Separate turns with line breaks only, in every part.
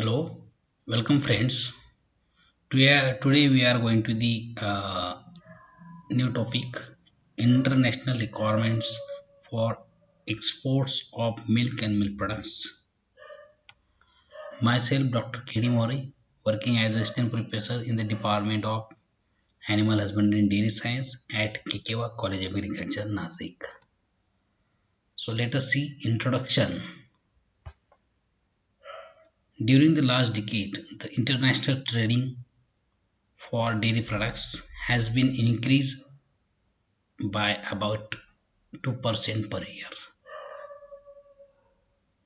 Hello, welcome friends. Today we are going to the new topic: international requirements for exports of milk and milk products. Myself, Dr. K.D. Mori, working as assistant professor in the Department of Animal Husbandry and Dairy Science at Kekewa College of Agriculture, Nasik. So let us see introduction. During the last decade, the international trading for dairy products has been increased by about 2% per year.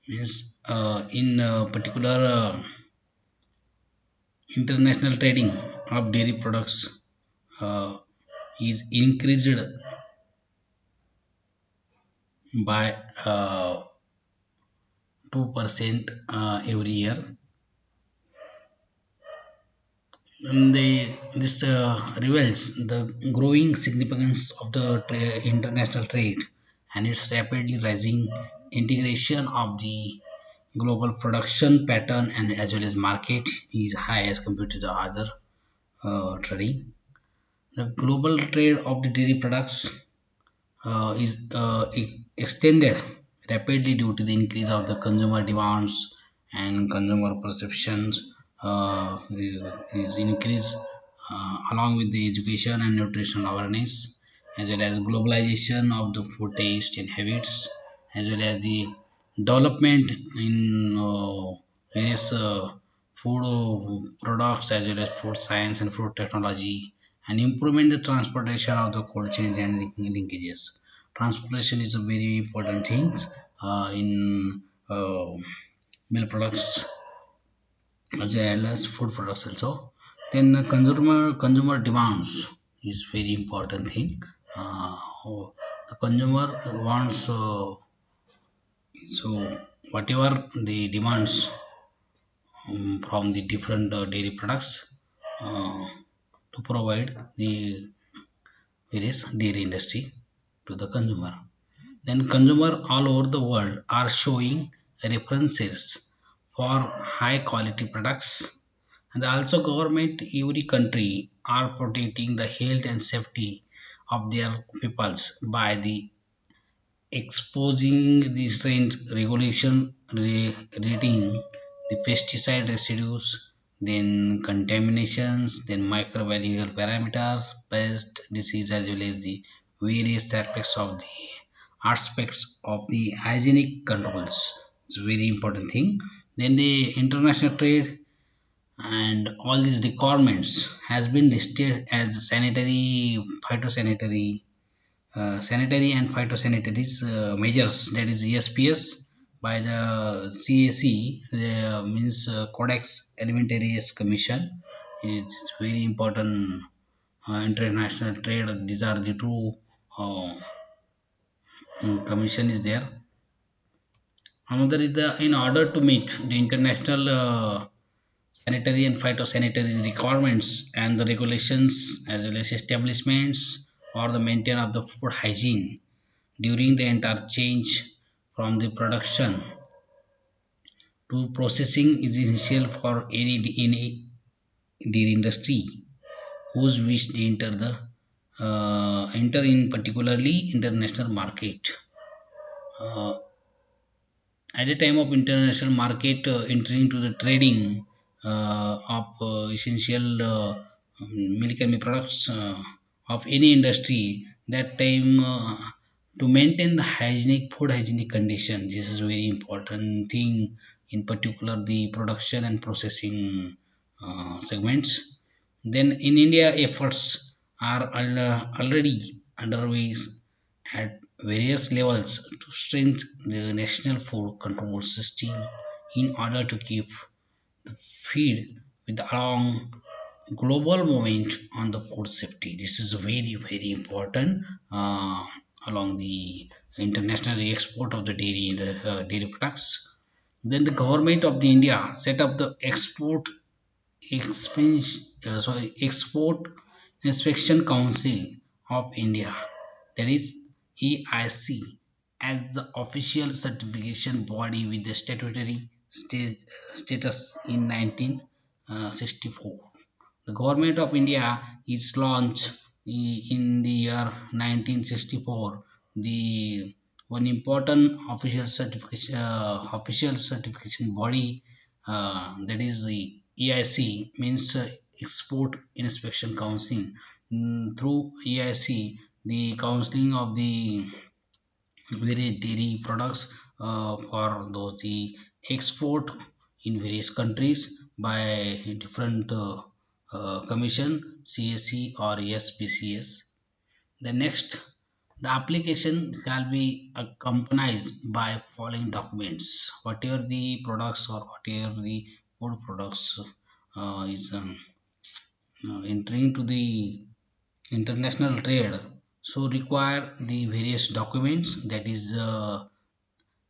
Means in particular international trading of dairy products uh, is increased by 2% every year. And this reveals the growing significance of the international trade and its rapidly rising integration of the global production pattern and as well as market is high as compared to the other trading. The global trade of the dairy products is extended rapidly due to the increase of the consumer demands and consumer perceptions is increased along with the education and nutritional awareness as well as globalization of the food taste and habits as well as the development in various food products as well as food science and food technology and improvement the transportation of the cold chains and linkages. Transportation is a very important thing in milk products as well as food products also. Then consumer demands is very important thing. The consumer wants so whatever the demands from the different dairy products uh, to provide the various dairy industry to the consumer. Then consumer all over the world are showing references for high quality products and also government every country are protecting the health and safety of their peoples by the exposing the strange regulation rating the pesticide residues, then contaminations, then microbiological parameters, pest disease as well as the various aspects of the hygienic controls. It's a very important thing. Then the international trade and all these requirements has been listed as sanitary, phytosanitary, sanitary and phytosanitary measures, that is ESPS by the CAC, means Codex Alimentarius Commission. It's very important international trade. These are the two uh, commission is there. Another is the in order to meet the international sanitary and phytosanitary requirements and the regulations as well as establishments or the maintenance of the food hygiene during the entire change from the production to processing is essential for any dairy industry whose wish to enter in particularly international market. Uh, at the time of international market entering to the trading of essential milk and meat products of any industry, that time to maintain the hygienic food hygienic condition, this is very important thing, in particular the production and processing segments. Then in India efforts are already underway at various levels to strengthen the national food control system in order to keep the feed with along global movement on the food safety. This is very important along the international export of the dairy products. Then the government of the India set up the export inspection council of India, that is EIC, as the official certification body with the statutory status in 1964. The government of India is launched in the year 1964. The one important official certification body, that is the EIC, means Export Inspection Council. Through EIC, the counseling of the various dairy products for those the export in various countries by different commission, CSC or SPCS. The next, the application can be accompanied by following documents. Whatever the products or whatever the food products is entering to the international trade, so require the various documents, that is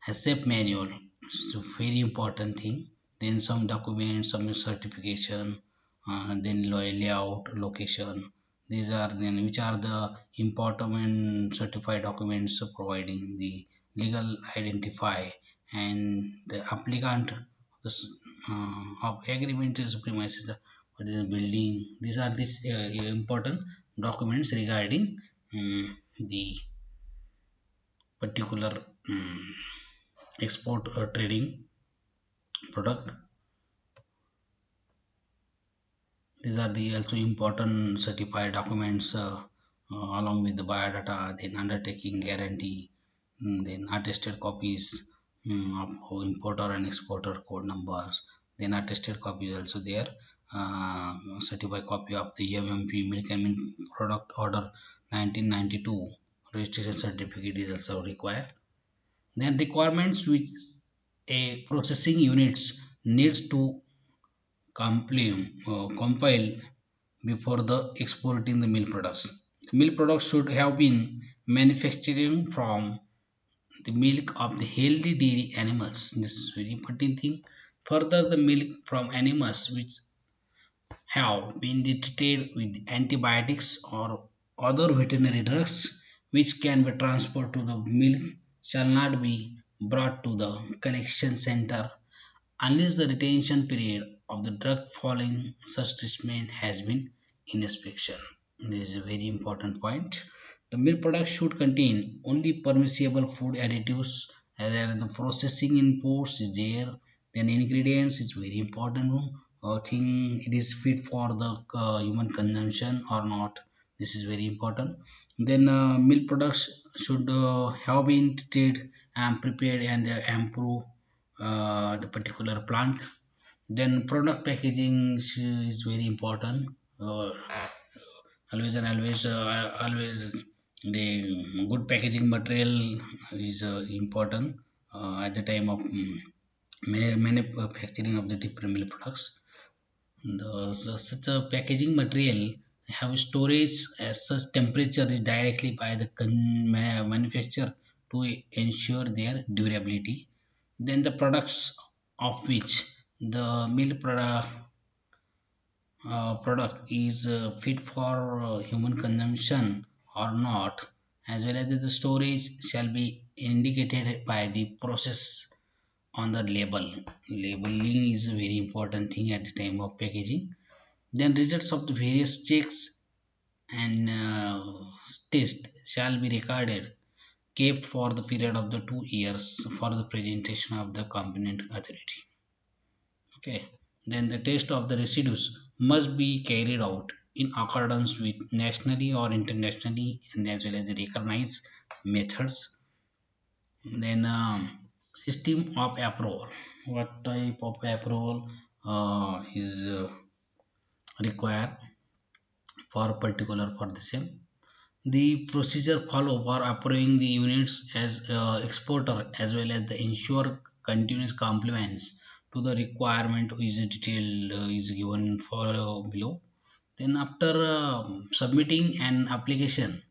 HACCP manual. It's a very important thing. Then some documents, some certification, then layout, location. These are then which are the important certified documents providing the legal identify and the applicant of agreement is premises the what is the building. These are these important documents regarding the particular export trading product. These are the also important certified documents along with the biodata, then undertaking guarantee, then attested copies of importer and exporter code numbers, then attested copy is also there. Certified copy of the MMP milk and milk product order 1992 registration certificate is also required. Then requirements which a processing units needs to compile before the exporting the milk products. The milk products should have been manufacturing from the milk of the healthy dairy animals. This is very important thing. Further, the milk from animals which have been treated with antibiotics or other veterinary drugs which can be transferred to the milk shall not be brought to the collection center unless the retention period of the drug following such treatment has been in inspection. This is a very important point. The milk product should contain only permissible food additives, and the processing inputs is there. Then ingredients is very important. Thing it is fit for the human consumption or not. This is very important. Then milk products should have been treated and prepared and improved the particular plant. Then product packaging is very important. Always the good packaging material is important at the time of manufacturing of the different milk products. Such a packaging material have storage as such temperature is directly by the manufacturer to ensure their durability. Then the products of which the milk product is fit for human consumption or not, as well as the storage shall be indicated by the process on the label. Labeling is a very important thing at the time of packaging. Then results of the various checks and tests shall be recorded, kept for the period of the 2 years for the presentation of the competent authority. Okay. Then the test of the residues must be carried out in accordance with nationally or internationally and as well as the recognized methods. Then system of approval. What type of approval is required for particular for the same? The procedure follow for approving the units as exporter as well as the ensure continuous compliance to the requirement is detailed is given for below. Then after submitting an application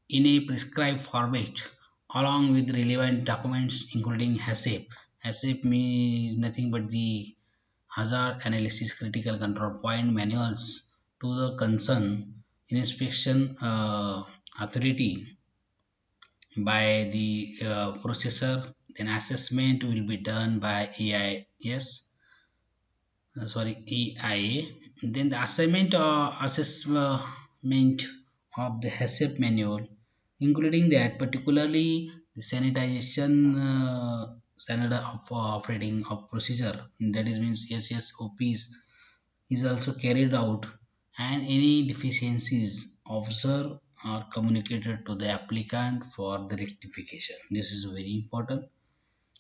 in a prescribed format along with relevant documents including HACCP. HACCP means nothing but the hazard analysis critical control point manuals to the concern inspection authority by the processor. Then assessment will be done by EIS, EIA. Then the assignment or assessment of the HACCP manual, including that particularly the sanitization standard of operating of procedure, that is means SSOPs is also carried out, and any deficiencies observed are communicated to the applicant for the rectification. This is very important.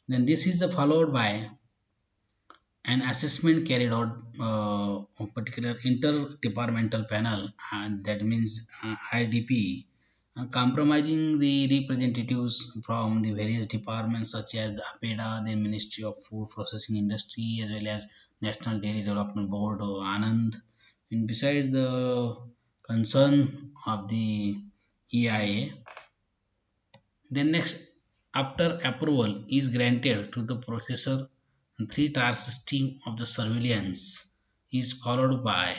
Then this is followed by an assessment carried out of particular interdepartmental panel, and that means IDP, compromising the representatives from the various departments such as the APEDA, the Ministry of Food Processing Industry, as well as National Dairy Development Board or Anand. And besides the concern of the EIA, then next, after approval is granted to the processor, three-tier system of the surveillance is followed by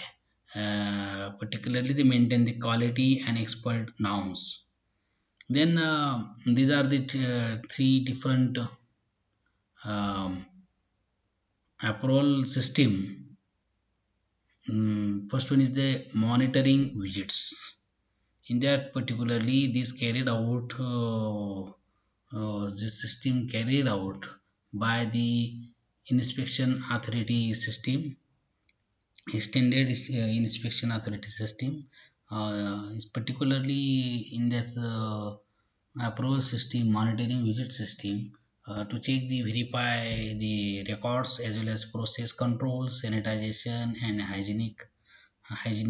particularly they maintain the quality and expert norms. Then these are the three different um, approval system. First one is the monitoring widgets. In that particularly, this carried out this system carried out by the inspection authority system, extended inspection authority system, is particularly in this approval system monitoring widget system to check the verify the records as well as process control, sanitization and hygiene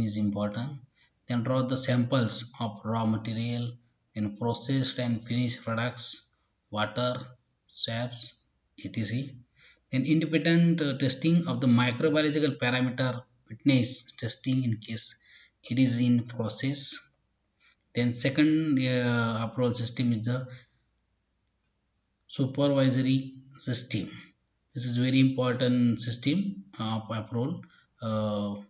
is important. Then draw the samples of raw material, then processed and finished products, water, swabs, etc. Then independent testing of the microbiological parameter fitness testing in case it is in process. Then second approach system is the supervisory system. This is very important system of approval. Of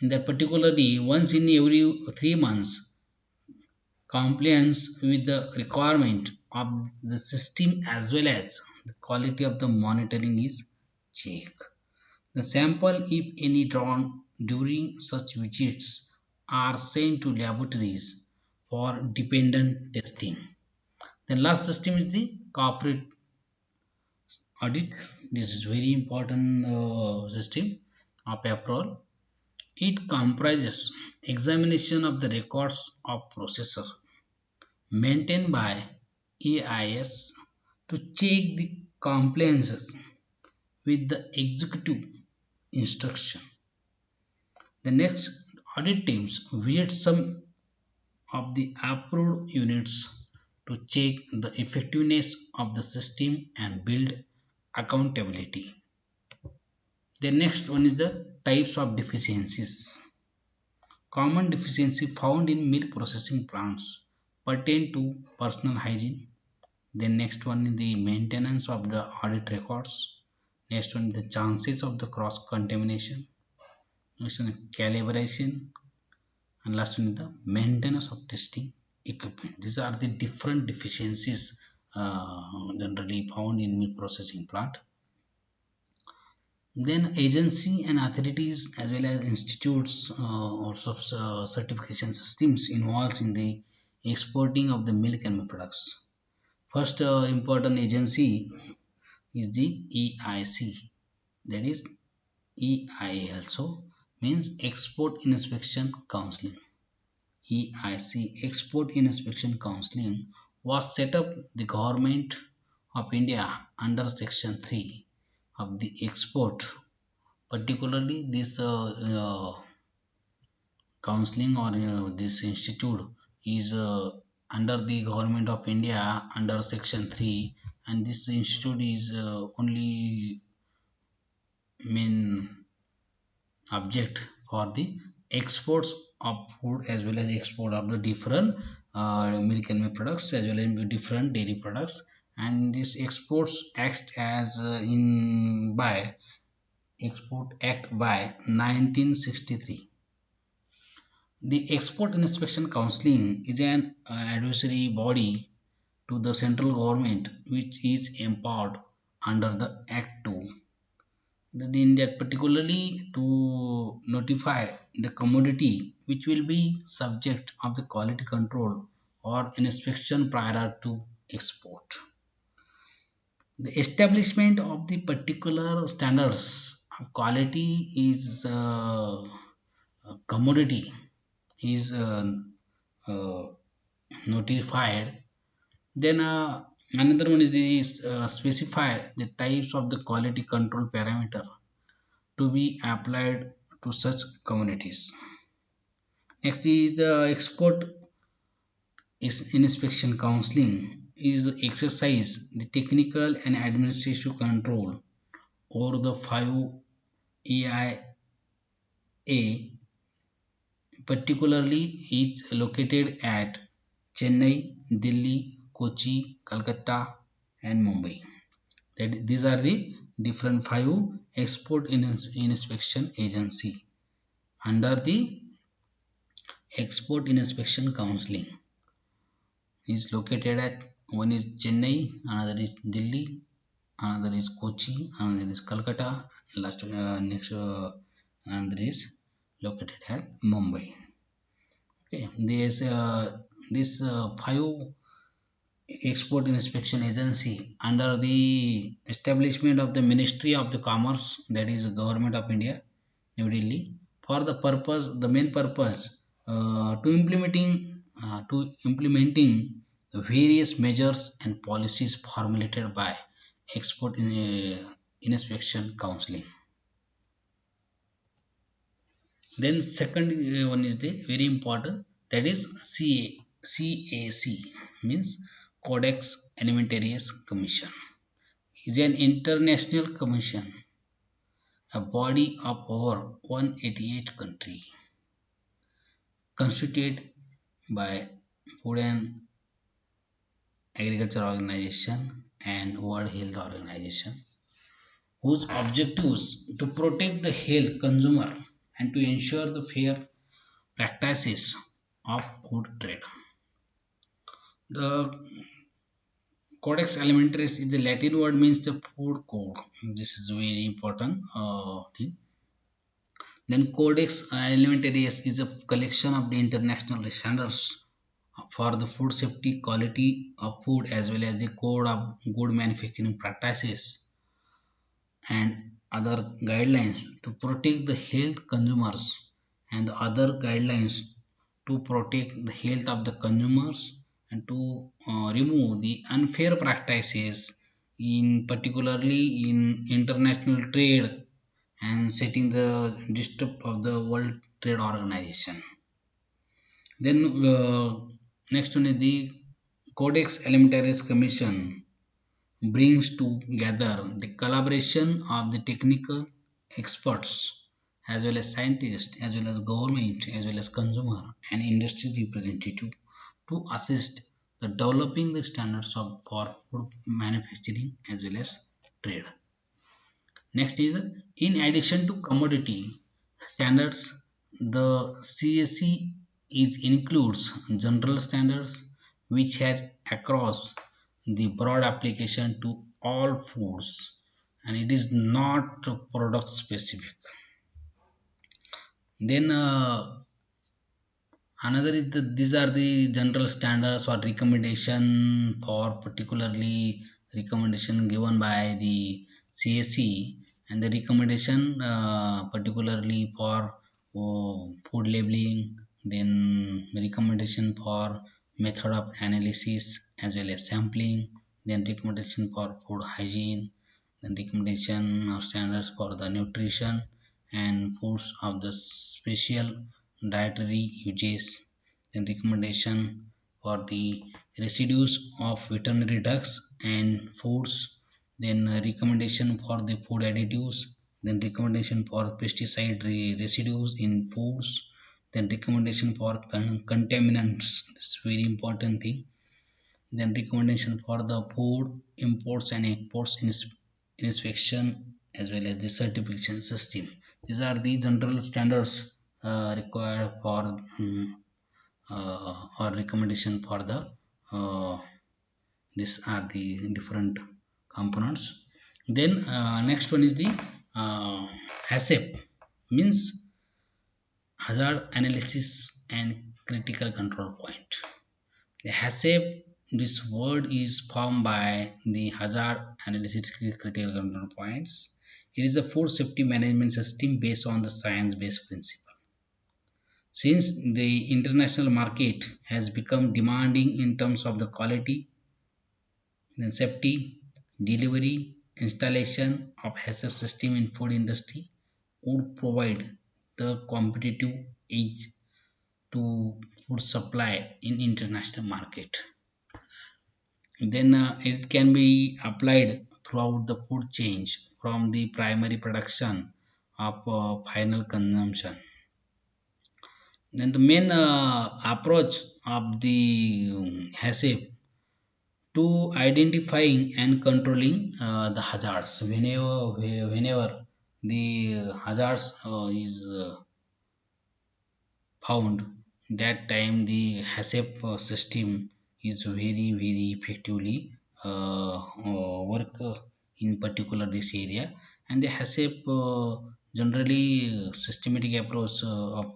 in that particularly once in every 3 months, compliance with the requirement of the system as well as the quality of the monitoring is checked. The sample, if any drawn during such visits, are sent to laboratories for dependent testing. The last system is the corporate audit. This is very important system of approval. It comprises examination of the records of processor maintained by EIS to check the compliances with the executive instruction. The next, audit teams visit some of the approved units to check the effectiveness of the system and build accountability. The next one is the types of deficiencies. Common deficiency found in milk processing plants pertain to personal hygiene. Then next one is the maintenance of the audit records. Next one is the chances of the cross contamination. Next one is calibration, and last one is the maintenance of testing equipment. These are the different deficiencies generally found in milk processing plant. Then agency and authorities as well as institutes also certification systems involved in the exporting of the milk and milk products. First important agency is the EIC, that is EIA also means Export Inspection Counseling. EIC Export Inspection Counseling was set up the government of India under section 3 of the export. Particularly this counseling or this institute is under the government of India under section 3, and this institute is only main object for the exports of food as well as export of the different milk and milk products as well as different dairy products, and this exports act as in by Export Act by 1963. The Export Inspection Counseling is an advisory body to the central government, which is empowered under the Act 2. Then in that particularly to notify the commodity which will be subject of the quality control or inspection prior to export. The establishment of the particular standards of quality is commodity is uh, notified. Then another one is this specify the types of the quality control parameter to be applied to such communities. Next is the export is inspection counseling is exercise the technical and administrative control over the 5 EIA, particularly is located at Chennai, Delhi, Kochi, Calcutta, and Mumbai. That these are the different five export inspection agency under the export inspection counseling is located at one is Chennai, another is Delhi, another is Kochi, another is Calcutta, last next another is located at Mumbai. Okay, this five export inspection agency under the establishment of the Ministry of the Commerce, that is the Government of India, New Delhi, for the purpose, the main purpose to implementing the various measures and policies formulated by export inspection counseling. Then second one is the very important, that is CAC, means Codex Alimentarius Commission, is an international commission, a body of over 188 countries, constituted by Food and Agriculture Organization and World Health Organization, whose objectives to protect the health consumer and to ensure the fair practices of food trade. The Codex Alimentarius is the Latin word means the food code. This is a very important thing. Then Codex Alimentarius is a collection of the international standards for the food safety, quality of food, as well as the code of good manufacturing practices and other guidelines to protect the health consumers, and the other guidelines to protect the health of the consumers and to remove the unfair practices in particularly in international trade and setting the disrupt of the World Trade Organization. Then next one is the Codex Alimentarius Commission brings together the collaboration of the technical experts as well as scientists as well as government as well as consumer and industry representative to assist the developing the standards of for food manufacturing as well as trade. Next is in addition to commodity standards, the CSC is includes general standards which has across the broad application to all foods, and it is not product specific. Then another is these are the general standards or recommendation for particularly recommendation given by the CSC, and the recommendation particularly for food labeling, then recommendation for method of analysis as well as sampling, then recommendation for food hygiene, then recommendation of standards for the nutrition and foods of the special dietary uses, then recommendation for the residues of veterinary drugs and foods, then recommendation for the food additives, then recommendation for pesticide residues in foods, then recommendation for contaminants. This is very important thing. Then recommendation for the food imports and exports inspection as well as the certification system. These are the general standards required for or recommendation for the uh, These are the different components. Then next one is the uh, HACCP, means hazard analysis and critical control point. The HACCP, this word is formed by the hazard analysis critical control points. It is a food safety management system based on the science-based principle. Since the international market has become demanding in terms of the quality, then safety, delivery, installation of HACCP system in food industry would provide the competitive edge to food supply in international market. Then it can be applied throughout the food chain from the primary production of final consumption. Then the main approach of the HACCP to identifying and controlling the hazards. Whenever the hazards is found, that time the HACCP system is very effectively work in particular this area. And the HACCP generally systematic approach of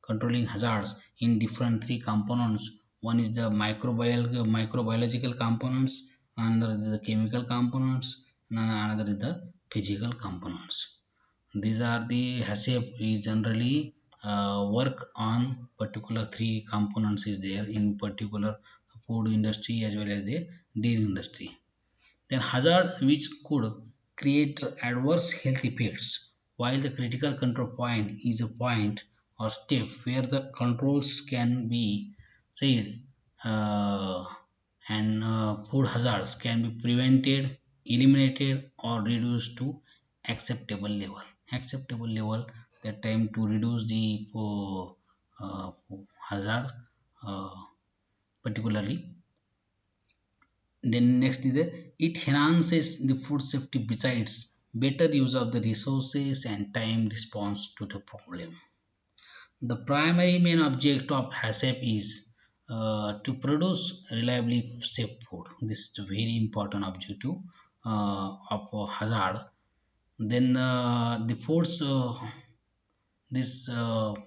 controlling hazards in different three components. One is the microbiological components, another is the chemical components, and another is the physical components. These are the HACCP is generally work on particular three components is there in particular food industry as well as the dairy industry. Then hazard which could create adverse health effects, while the critical control point is a point or step where the controls can be said and food hazards can be prevented, eliminated, or reduced to acceptable level. Acceptable level, that time to reduce the uh, hazard uh, particularly. Then next is the it enhances the food safety besides better use of the resources and time response to the problem. The primary main object of HACCP is to produce reliably safe food. This is a very important objective of hazard. Then the foods, this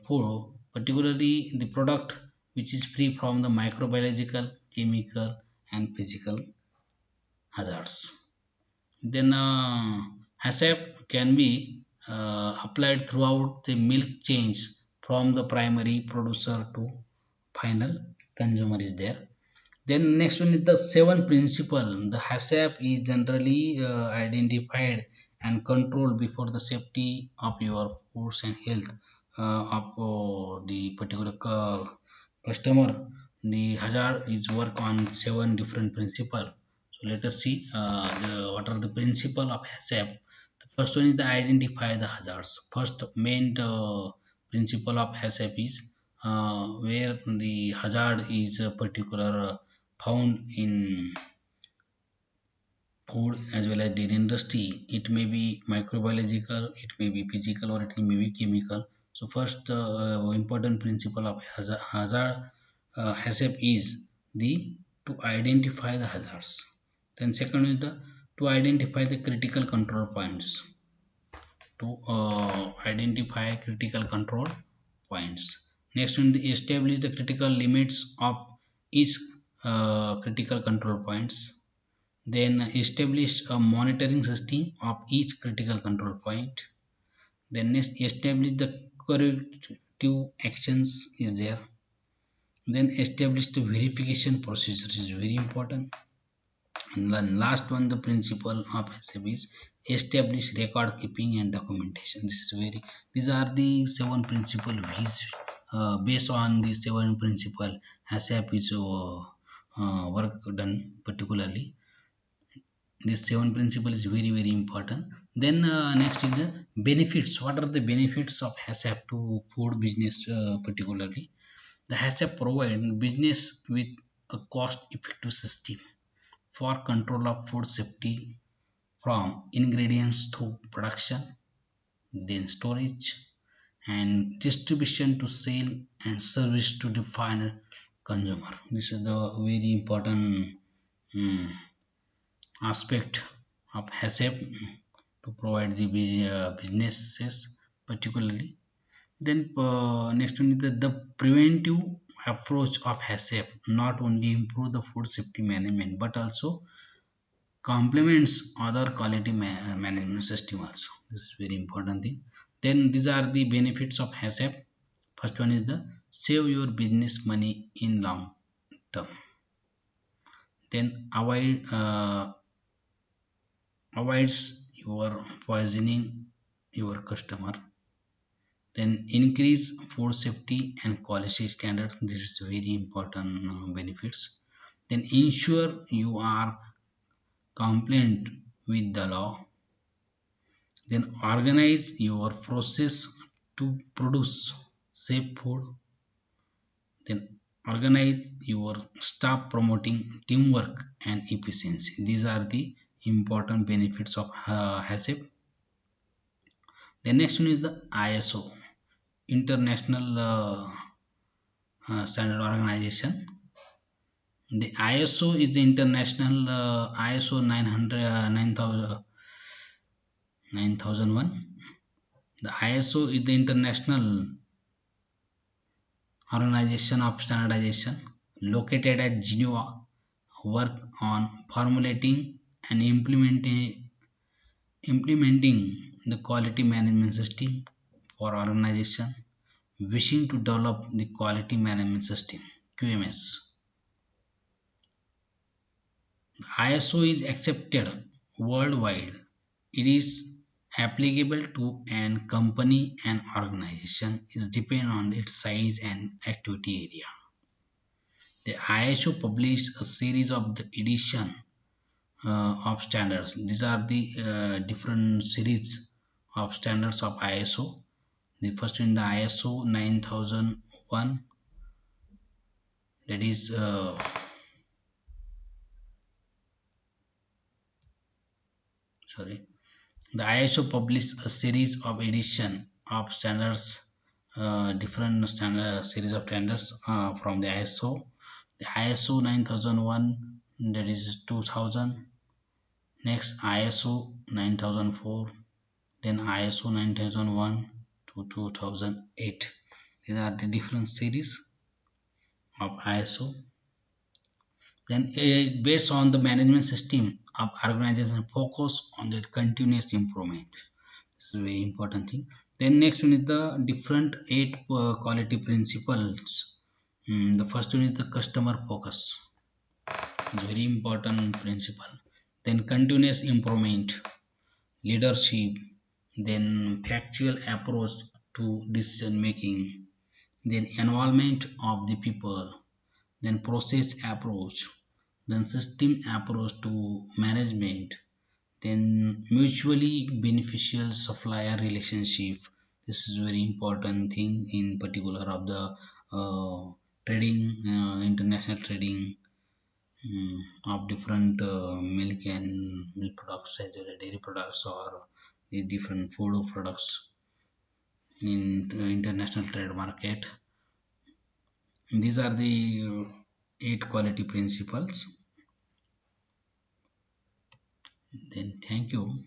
food, particularly the product which is free from the microbiological, chemical, and physical hazards. Then HACCP can be applied throughout the milk chains from the primary producer to final consumer is there. Then next one is the seven principle. The HACCP is generally identified and controlled before the safety of your foods and health of the particular customer. The hazard is work on seven different principle. So let us see what are the principle of HACCP. The first one is the identify the hazards. First main principle of HACCP is where the hazard is a particular found in food as well as dairy industry. It may be microbiological, it may be physical, or it may be chemical. So first important principle of hazard HACCP is the to identify the hazards. Then second is the to identify the critical control points. To identify critical control points. Next one, the establish the critical limits of each critical control points. Then establish a monitoring system of each critical control point. Then next establish the corrective actions is there. Then establish the verification procedure is very important. And then last one, the principle of HACCP is establish record keeping and documentation. This is very, these are the seven principle which based on the seven principle HACCP is work done particularly. This seven principle is very important. Then next is the benefits. What are the benefits of HACCP to food business particularly? The HACCP provide business with a cost effective system for control of food safety from ingredients to production, then storage and distribution to sale and service to the final consumer. This is the very important mm, aspect of HACCP to provide the businesses particularly. Then next one is the preventive approach of HACCP not only improve the food safety management but also complements other quality management system also. This is very important thing. Then these are the benefits of HACCP. First one is the save your business money in long term. Then avoids your poisoning your customer. Then increase food safety and quality standards. This is very important benefits. Then ensure you are compliant with the law. Then organize your process to produce safe food. Then organize your staff promoting teamwork and efficiency. These are the important benefits of HACCP. The next one is the ISO, International Standard Organization. The ISO is the international ISO 900, 9001. The ISO is the international organization of standardization located at Geneva, work on formulating and implementing the quality management system for organization wishing to develop the quality management system QMS. ISO is accepted worldwide. It is applicable to an company and organization is depend on its size and activity area. The ISO published a series of the edition of standards. These are the different series of standards of ISO. The first in the ISO 9001, that is sorry. The ISO published a series of edition of standards, different standard series of standards from the ISO. The ISO 9001, that is 2000. Next ISO 9004, then ISO 9001 to 2008. These are the different series of ISO. Then based on the management system of organization focus on the continuous improvement. This is a very important thing. Then next one is the different 8 quality principles. The first one is the customer focus. It's very important principle. Then continuous improvement, leadership, then factual approach to decision making, then involvement of the people, then process approach, then system approach to management, then mutually beneficial supplier relationship. This is very important thing in particular of the trading, international trading, of different milk and milk products as well as dairy products or the different food products in international trade market. These are the 8 quality principles. Then thank you.